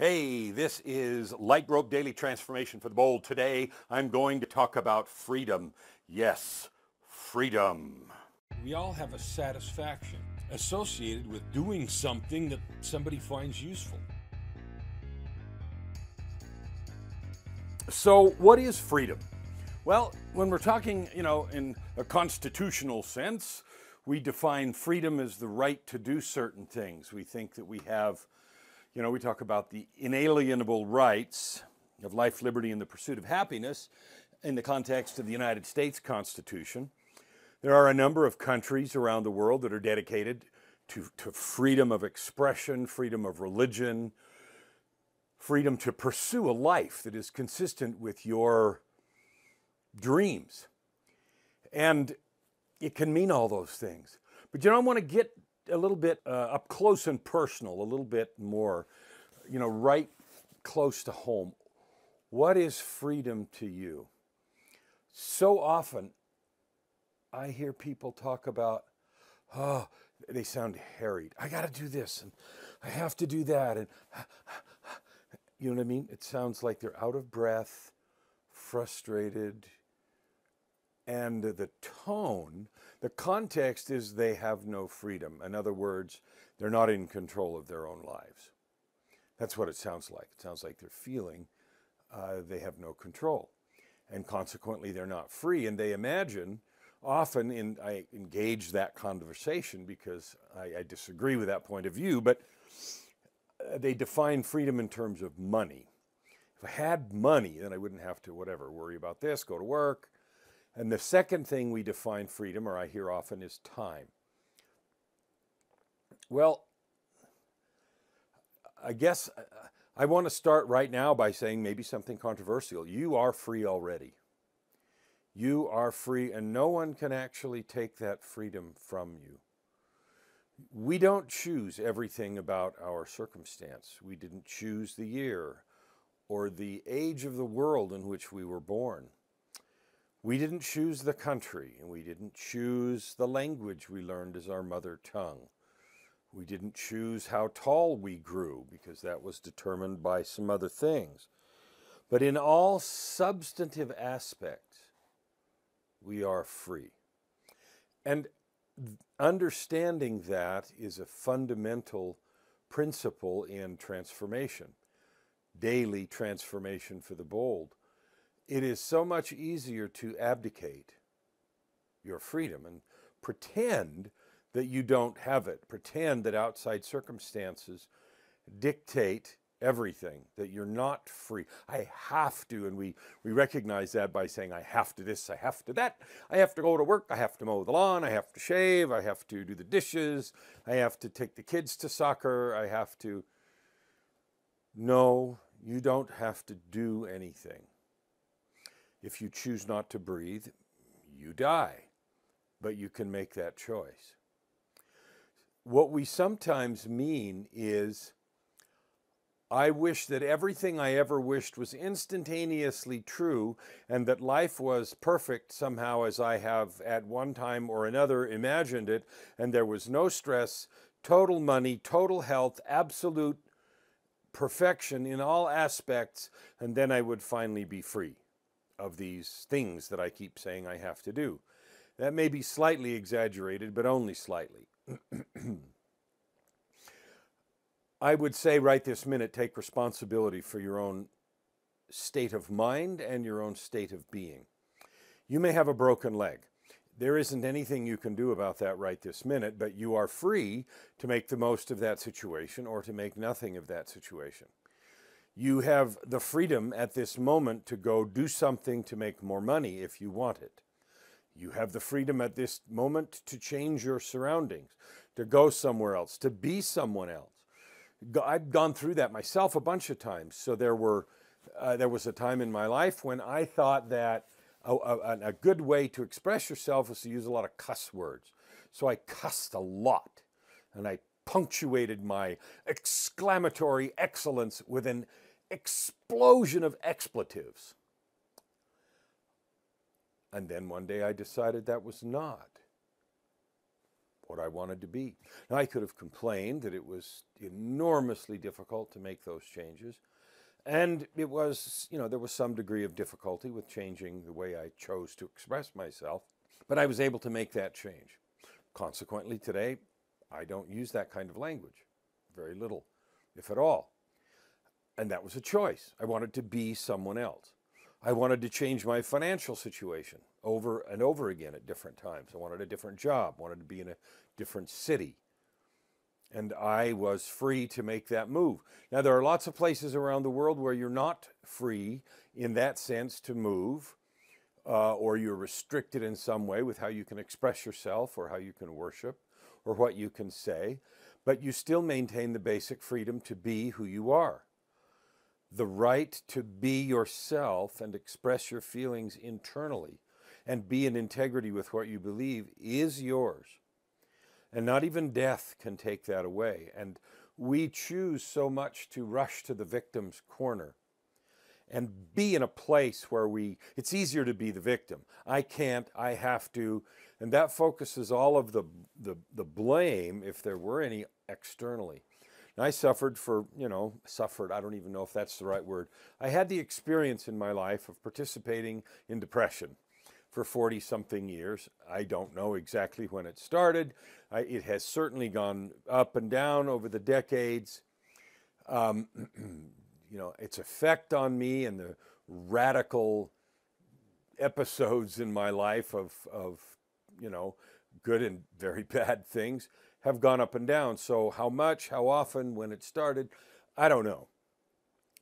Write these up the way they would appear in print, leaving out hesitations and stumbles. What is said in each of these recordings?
Hey, this is Light Rope Daily Transformation for the Bold. Today, I'm going to talk about freedom. Yes, freedom. We all have a satisfaction associated with doing something that somebody finds useful. So, what is freedom? Well, when we're talking, in a constitutional sense, we define freedom as the right to do certain things. We think that we have, we talk about the inalienable rights of life, liberty, and the pursuit of happiness in the context of the United States Constitution. There are a number of countries around the world that are dedicated to freedom of expression, freedom of religion, freedom to pursue a life that is consistent with your dreams. And it can mean all those things. But I want to get a little bit up close and personal, a little bit more, right close to home. What is freedom to you? So often, I hear people talk about, they sound harried. I got to do this, and I have to do that, and you know what I mean? It sounds like they're out of breath, frustrated, and the tone, the context is they have no freedom. In other words, they're not in control of their own lives. That's what it sounds like. It sounds like they're feeling they have no control, and consequently they're not free, and they imagine, often I engage that conversation because I disagree with that point of view, but they define freedom in terms of money. If I had money, then I wouldn't have to, worry about this, go to work. And the second thing we define freedom, or I hear often, is time. Well, I guess I want to start right now by saying maybe something controversial. You are free already. You are free, and no one can actually take that freedom from you. We don't choose everything about our circumstance. We didn't choose the year or the age of the world in which we were born. We didn't choose the country, and we didn't choose the language we learned as our mother tongue. We didn't choose how tall we grew, because that was determined by some other things. But in all substantive aspects, we are free. And understanding that is a fundamental principle in transformation, daily transformation for the bold. It is so much easier to abdicate your freedom and pretend that you don't have it. Pretend that outside circumstances dictate everything, that you're not free. I have to, and we recognize that by saying, I have to this, I have to that. I have to go to work, I have to mow the lawn, I have to shave, I have to do the dishes, I have to take the kids to soccer, I have to... No, you don't have to do anything. If you choose not to breathe, you die, but you can make that choice. What we sometimes mean is, I wish that everything I ever wished was instantaneously true, and that life was perfect somehow as I have at one time or another imagined it, and there was no stress, total money, total health, absolute perfection in all aspects, and then I would finally be free of these things that I keep saying I have to do. That may be slightly exaggerated, but only slightly. I would say right this minute, take responsibility for your own state of mind and your own state of being. You may have a broken leg. There isn't anything you can do about that right this minute, but you are free to make the most of that situation or to make nothing of that situation. You have the freedom at this moment to go do something to make more money if you want it. You have the freedom at this moment to change your surroundings, to go somewhere else, to be someone else. I've gone through that myself a bunch of times. So there was a time in my life when I thought that a good way to express yourself was to use a lot of cuss words. So I cussed a lot, and I punctuated my exclamatory excellence with an explosion of expletives. And then one day I decided that was not what I wanted to be. Now, I could have complained that it was enormously difficult to make those changes. And it was, there was some degree of difficulty with changing the way I chose to express myself. But I was able to make that change. Consequently, today, I don't use that kind of language. Very little, if at all. And that was a choice. I wanted to be someone else. I wanted to change my financial situation over and over again at different times. I wanted a different job, wanted to be in a different city. And I was free to make that move. Now, there are lots of places around the world where you're not free in that sense to move, or you're restricted in some way with how you can express yourself or how you can worship or what you can say, but you still maintain the basic freedom to be who you are. The right to be yourself and express your feelings internally and be in integrity with what you believe is yours. And not even death can take that away. And we choose so much to rush to the victim's corner and be in a place where it's easier to be the victim. I can't, I have to. And that focuses all of the blame, if there were any, externally. And I suffered, I don't even know if that's the right word. I had the experience in my life of participating in depression for 40-something years. I don't know exactly when it started. It has certainly gone up and down over the decades. Its effect on me and the radical episodes in my life of good and very bad things have gone up and down. So how much, how often, when it started, I don't know.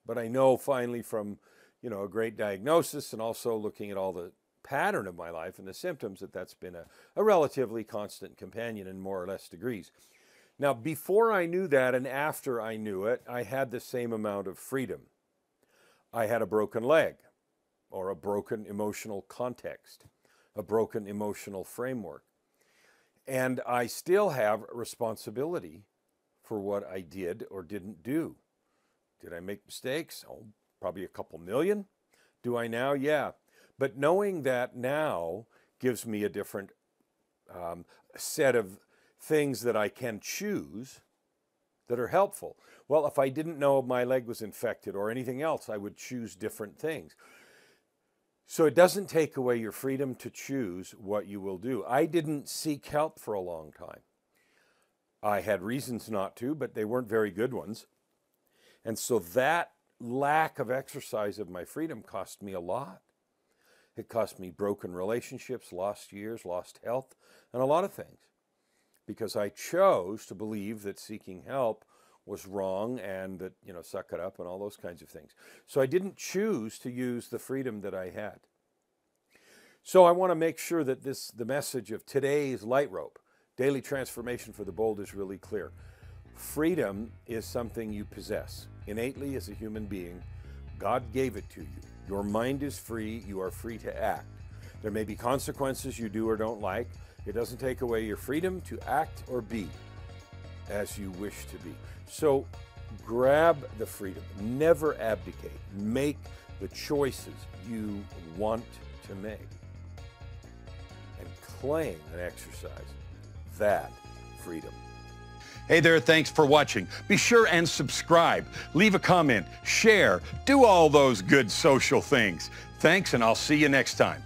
But I know finally from, a great diagnosis and also looking at all the pattern of my life and the symptoms that's been a relatively constant companion in more or less degrees. Now, before I knew that and after I knew it, I had the same amount of freedom. I had a broken leg or a broken emotional context, a broken emotional framework. And I still have responsibility for what I did or didn't do. Did I make mistakes? Oh, probably a couple million. Do I now? Yeah. But knowing that now gives me a different set of things that I can choose that are helpful. Well, if I didn't know my leg was infected or anything else, I would choose different things. So it doesn't take away your freedom to choose what you will do. I didn't seek help for a long time. I had reasons not to, but they weren't very good ones. And so that lack of exercise of my freedom cost me a lot. It cost me broken relationships, lost years, lost health, and a lot of things. Because I chose to believe that seeking help was wrong and that, suck it up and all those kinds of things. So I didn't choose to use the freedom that I had. So I want to make sure that the message of today's Light Rope, Daily Transformation for the Bold, is really clear. Freedom is something you possess innately as a human being. God gave it to you. Your mind is free. You are free to act. There may be consequences you do or don't like. It doesn't take away your freedom to act or be as you wish to be. So grab the freedom. Never abdicate. Make the choices you want to make. And claim and exercise that freedom. Hey there, thanks for watching. Be sure and subscribe, leave a comment, share, do all those good social things. Thanks, and I'll see you next time.